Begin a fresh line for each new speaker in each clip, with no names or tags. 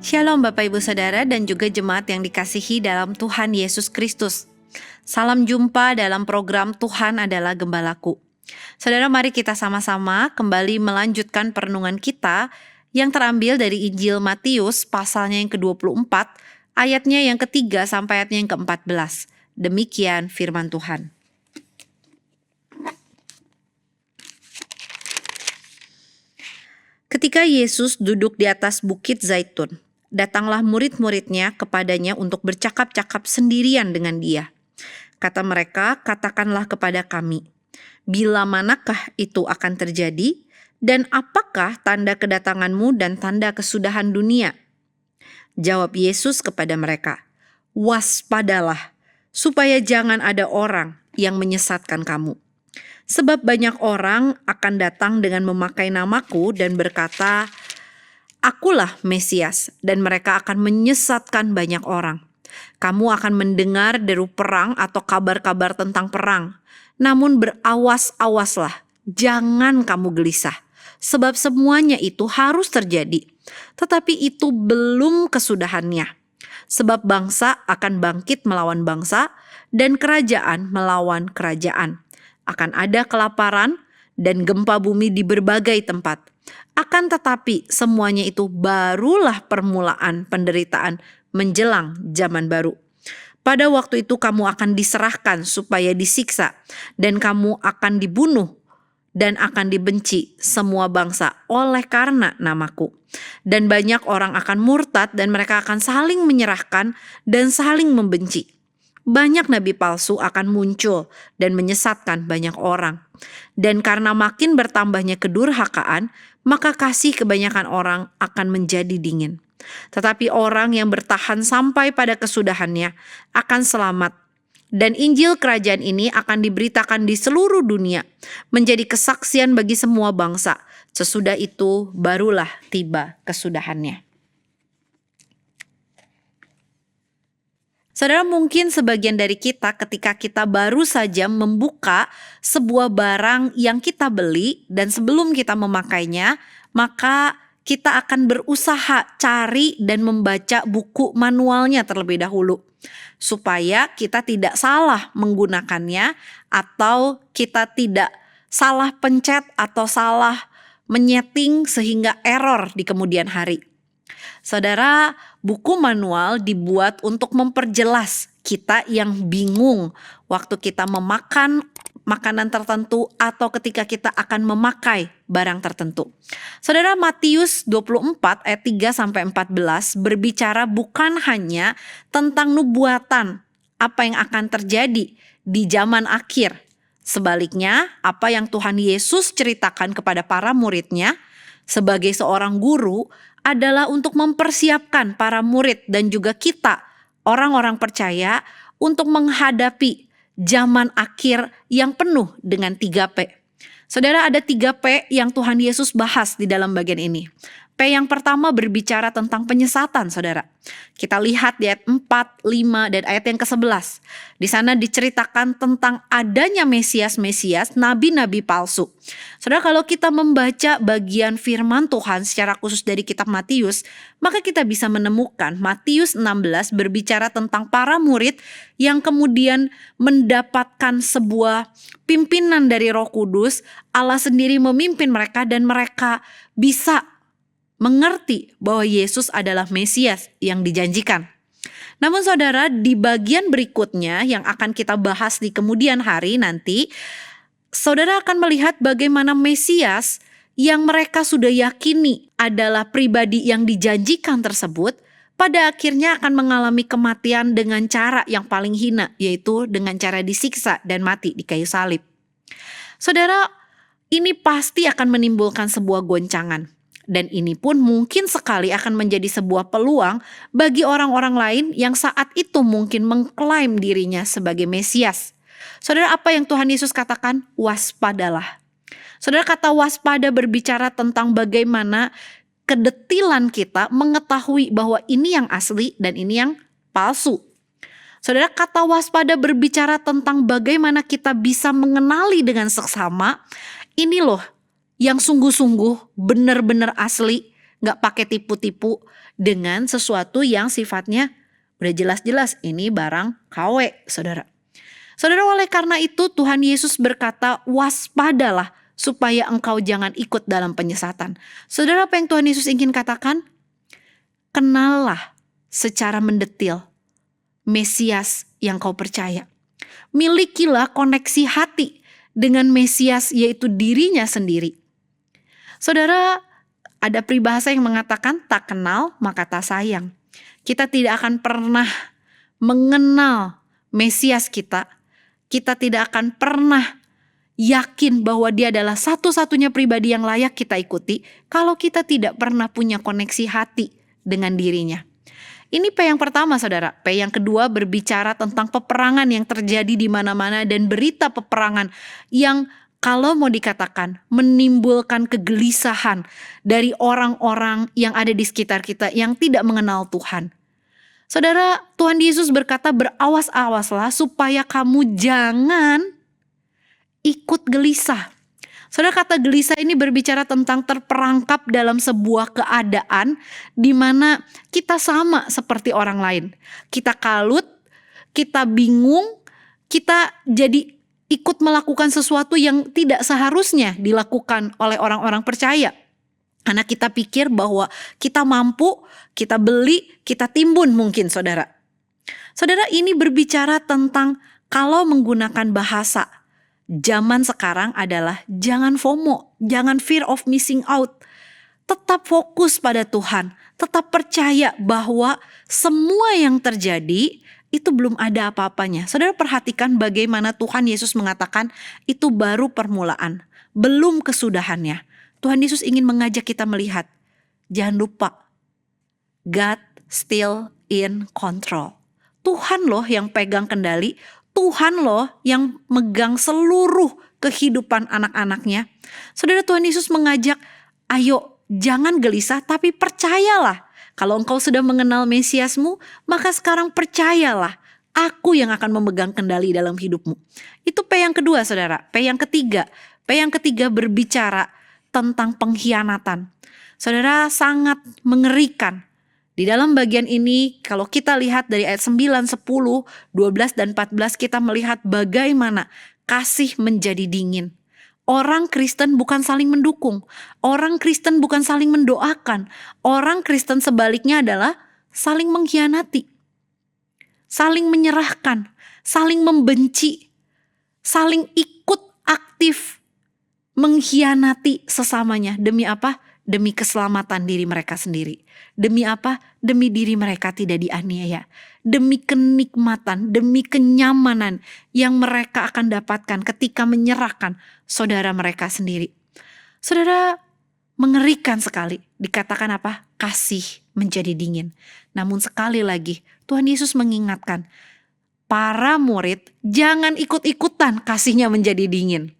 Shalom Bapak Ibu Saudara dan juga jemaat yang dikasihi dalam Tuhan Yesus Kristus. Salam jumpa dalam program Tuhan adalah Gembalaku. Saudara, mari kita sama-sama kembali melanjutkan perenungan kita yang terambil dari Injil Matius pasalnya yang ke-24, ayatnya yang ketiga sampai ayatnya yang ke-14. Demikian firman Tuhan. Ketika Yesus duduk di atas bukit Zaitun, datanglah murid-muridnya kepadanya untuk bercakap-cakap sendirian dengan dia. Kata mereka, katakanlah kepada kami, bila manakah itu akan terjadi, dan apakah tanda kedatanganmu dan tanda kesudahan dunia? Jawab Yesus kepada mereka, waspadalah, supaya jangan ada orang yang menyesatkan kamu. Sebab banyak orang akan datang dengan memakai namaku dan berkata, Akulah Mesias, dan mereka akan menyesatkan banyak orang. Kamu akan mendengar deru perang atau kabar-kabar tentang perang. Namun berawas-awaslah, jangan kamu gelisah. Sebab semuanya itu harus terjadi. Tetapi itu belum kesudahannya. Sebab bangsa akan bangkit melawan bangsa, dan kerajaan melawan kerajaan. Akan ada kelaparan dan gempa bumi di berbagai tempat. Akan tetapi semuanya itu barulah permulaan penderitaan menjelang zaman baru. Pada waktu itu kamu akan diserahkan supaya disiksa, dan kamu akan dibunuh dan akan dibenci semua bangsa oleh karena namaku. Dan banyak orang akan murtad dan mereka akan saling menyerahkan dan saling membenci. Banyak nabi palsu akan muncul dan menyesatkan banyak orang. Dan karena makin bertambahnya kedurhakaan, maka kasih kebanyakan orang akan menjadi dingin. Tetapi orang yang bertahan sampai pada kesudahannya akan selamat. Dan Injil kerajaan ini akan diberitakan di seluruh dunia, menjadi kesaksian bagi semua bangsa. Sesudah itu barulah tiba kesudahannya. Saudara, mungkin sebagian dari kita ketika kita baru saja membuka sebuah barang yang kita beli dan sebelum kita memakainya, maka kita akan berusaha cari dan membaca buku manualnya terlebih dahulu. Supaya kita tidak salah menggunakannya atau kita tidak salah pencet atau salah menyeting sehingga error di kemudian hari. Saudara, buku manual dibuat untuk memperjelas kita yang bingung waktu kita memakan makanan tertentu atau ketika kita akan memakai barang tertentu. Saudara, Matius 24 ayat 3-14 berbicara bukan hanya tentang nubuatan apa yang akan terjadi di zaman akhir. Sebaliknya, apa yang Tuhan Yesus ceritakan kepada para muridnya sebagai seorang guru adalah untuk mempersiapkan para murid dan juga kita, orang-orang percaya, untuk menghadapi zaman akhir yang penuh dengan 3P. Saudara, ada 3P yang Tuhan Yesus bahas di dalam bagian ini. P yang pertama berbicara tentang penyesatan, saudara. Kita lihat di ayat 4, 5, dan ayat yang ke-11. Di sana diceritakan tentang adanya Mesias-Mesias, nabi-nabi palsu. Saudara, kalau kita membaca bagian firman Tuhan secara khusus dari kitab Matius, maka kita bisa menemukan Matius 16 berbicara tentang para murid yang kemudian mendapatkan sebuah pimpinan dari Roh Kudus. Allah sendiri memimpin mereka dan mereka bisa mengerti bahwa Yesus adalah Mesias yang dijanjikan. Namun saudara, di bagian berikutnya yang akan kita bahas di kemudian hari nanti, saudara akan melihat bagaimana Mesias yang mereka sudah yakini adalah pribadi yang dijanjikan tersebut, pada akhirnya akan mengalami kematian dengan cara yang paling hina, yaitu dengan cara disiksa dan mati di kayu salib. Saudara, ini pasti akan menimbulkan sebuah goncangan. Dan ini pun mungkin sekali akan menjadi sebuah peluang bagi orang-orang lain yang saat itu mungkin mengklaim dirinya sebagai Mesias. Saudara, apa yang Tuhan Yesus katakan? Waspadalah. Saudara, kata waspada berbicara tentang bagaimana kedetilan kita mengetahui bahwa ini yang asli dan ini yang palsu. Saudara, kata waspada berbicara tentang bagaimana kita bisa mengenali dengan seksama. Ini loh yang sungguh-sungguh benar-benar asli, Gak pakai tipu-tipu dengan sesuatu yang sifatnya udah jelas-jelas ini barang KW, saudara. Saudara, oleh karena itu Tuhan Yesus berkata, waspadalah supaya engkau jangan ikut dalam penyesatan. Saudara, apa yang Tuhan Yesus ingin katakan? Kenallah secara mendetil Mesias yang kau percaya. Milikilah koneksi hati dengan Mesias, yaitu dirinya sendiri. Saudara, ada peribahasa yang mengatakan tak kenal maka tak sayang. Kita tidak akan pernah mengenal Mesias kita. Kita tidak akan pernah yakin bahwa dia adalah satu-satunya pribadi yang layak kita ikuti kalau kita tidak pernah punya koneksi hati dengan dirinya. Ini P yang pertama, saudara. P yang kedua berbicara tentang peperangan yang terjadi di mana-mana dan berita peperangan yang kalau mau dikatakan menimbulkan kegelisahan dari orang-orang yang ada di sekitar kita yang tidak mengenal Tuhan. Saudara, Tuhan Yesus berkata berawas-awaslah supaya kamu jangan ikut gelisah. Saudara, kata gelisah ini berbicara tentang terperangkap dalam sebuah keadaan di mana kita sama seperti orang lain. Kita kalut, kita bingung, kita jadi ikut melakukan sesuatu yang tidak seharusnya dilakukan oleh orang-orang percaya. Karena kita pikir bahwa kita mampu, kita beli, kita timbun mungkin, saudara. Saudara, ini berbicara tentang kalau menggunakan bahasa zaman sekarang adalah jangan FOMO, jangan fear of missing out. Tetap fokus pada Tuhan, tetap percaya bahwa semua yang terjadi itu belum ada apa-apanya. Saudara, perhatikan bagaimana Tuhan Yesus mengatakan itu baru permulaan, belum kesudahannya. Tuhan Yesus ingin mengajak kita melihat, jangan lupa, God still in control. Tuhan loh yang pegang kendali, Tuhan loh yang megang seluruh kehidupan anak-anaknya. Saudara, Tuhan Yesus mengajak, ayo jangan gelisah tapi percayalah. Kalau engkau sudah mengenal Mesiasmu, maka sekarang percayalah, aku yang akan memegang kendali dalam hidupmu. Itu P yang kedua, saudara. P yang ketiga berbicara tentang pengkhianatan. Saudara, sangat mengerikan. Di dalam bagian ini, kalau kita lihat dari ayat 9, 10, 12, dan 14, kita melihat bagaimana kasih menjadi dingin. Orang Kristen bukan saling mendukung. Orang Kristen bukan saling mendoakan. Orang Kristen sebaliknya adalah saling mengkhianati. Saling menyerahkan. Saling membenci. Saling ikut aktif mengkhianati sesamanya. Demi apa? Demi keselamatan diri mereka sendiri. Demi apa? Demi diri mereka tidak dianiaya. Demi kenikmatan, demi kenyamanan yang mereka akan dapatkan ketika menyerahkan saudara mereka sendiri. Saudara, mengerikan sekali. Dikatakan apa? Kasih menjadi dingin. Namun sekali lagi, Tuhan Yesus mengingatkan, para murid jangan ikut-ikutan kasihnya menjadi dingin.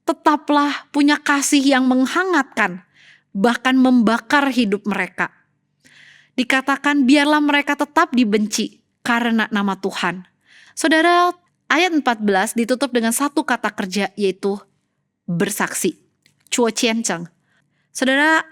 Tetaplah punya kasih yang menghangatkan, bahkan membakar hidup mereka. Dikatakan biarlah mereka tetap dibenci karena nama Tuhan. Saudara, ayat 14 ditutup dengan satu kata kerja, yaitu bersaksi. Cuo cienceng. Saudara,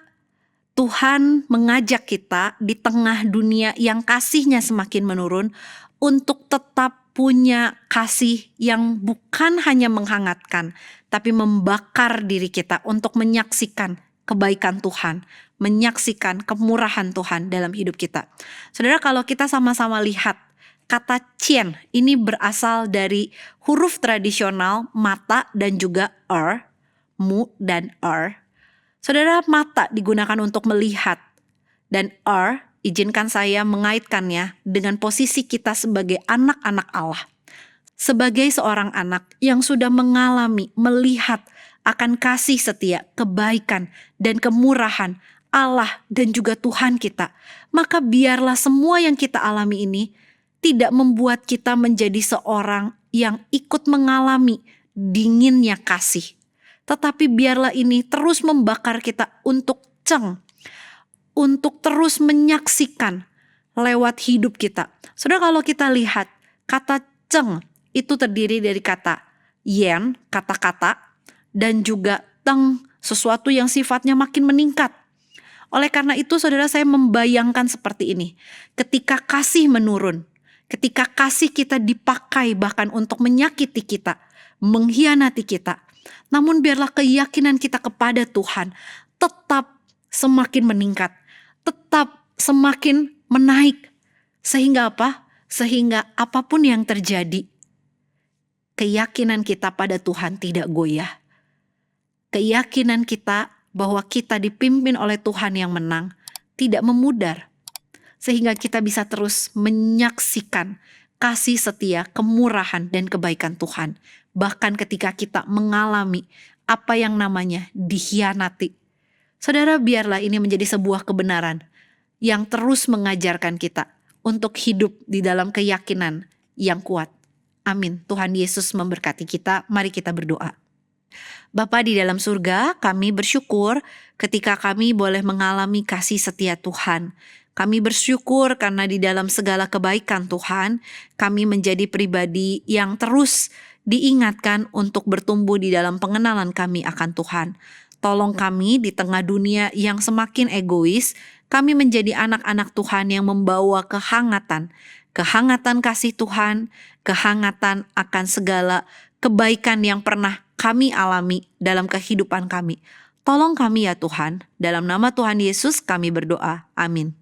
Tuhan mengajak kita di tengah dunia yang kasihnya semakin menurun untuk tetap punya kasih yang bukan hanya menghangatkan, tapi membakar diri kita untuk menyaksikan kebaikan Tuhan, menyaksikan kemurahan Tuhan dalam hidup kita. Saudara, kalau kita sama-sama lihat kata cien ini berasal dari huruf tradisional mata dan juga mu dan Saudara, mata digunakan untuk melihat dan izinkan saya mengaitkannya dengan posisi kita sebagai anak-anak Allah. Sebagai seorang anak yang sudah mengalami, melihat akan kasih setia, kebaikan, dan kemurahan Allah dan juga Tuhan kita, maka biarlah semua yang kita alami ini tidak membuat kita menjadi seorang yang ikut mengalami dinginnya kasih. Tetapi biarlah ini terus membakar kita untuk untuk terus menyaksikan lewat hidup kita. Saudara, kalau kita lihat kata ceng itu terdiri dari kata yen, kata-kata, dan juga teng, sesuatu yang sifatnya makin meningkat. Oleh karena itu saudara, saya membayangkan seperti ini. Ketika kasih menurun, ketika kasih kita dipakai bahkan untuk menyakiti kita, mengkhianati kita, namun biarlah keyakinan kita kepada Tuhan tetap semakin meningkat, tetap semakin menaik. Sehingga apa? Sehingga apapun yang terjadi, keyakinan kita pada Tuhan tidak goyah. Keyakinan kita bahwa kita dipimpin oleh Tuhan yang menang tidak memudar. Sehingga kita bisa terus menyaksikan kasih setia, kemurahan, dan kebaikan Tuhan. Bahkan ketika kita mengalami apa yang namanya dikhianati. Saudara, biarlah ini menjadi sebuah kebenaran yang terus mengajarkan kita untuk hidup di dalam keyakinan yang kuat. Amin. Tuhan Yesus memberkati kita. Mari kita berdoa. Bapa di dalam surga, kami bersyukur ketika kami boleh mengalami kasih setia Tuhan. Kami bersyukur karena di dalam segala kebaikan Tuhan, kami menjadi pribadi yang terus diingatkan untuk bertumbuh di dalam pengenalan kami akan Tuhan. Tolong kami di tengah dunia yang semakin egois, kami menjadi anak-anak Tuhan yang membawa kehangatan kasih Tuhan, kehangatan akan segala kebaikan yang pernah kami alami dalam kehidupan kami. Tolong kami ya Tuhan, dalam nama Tuhan Yesus kami berdoa. Amin.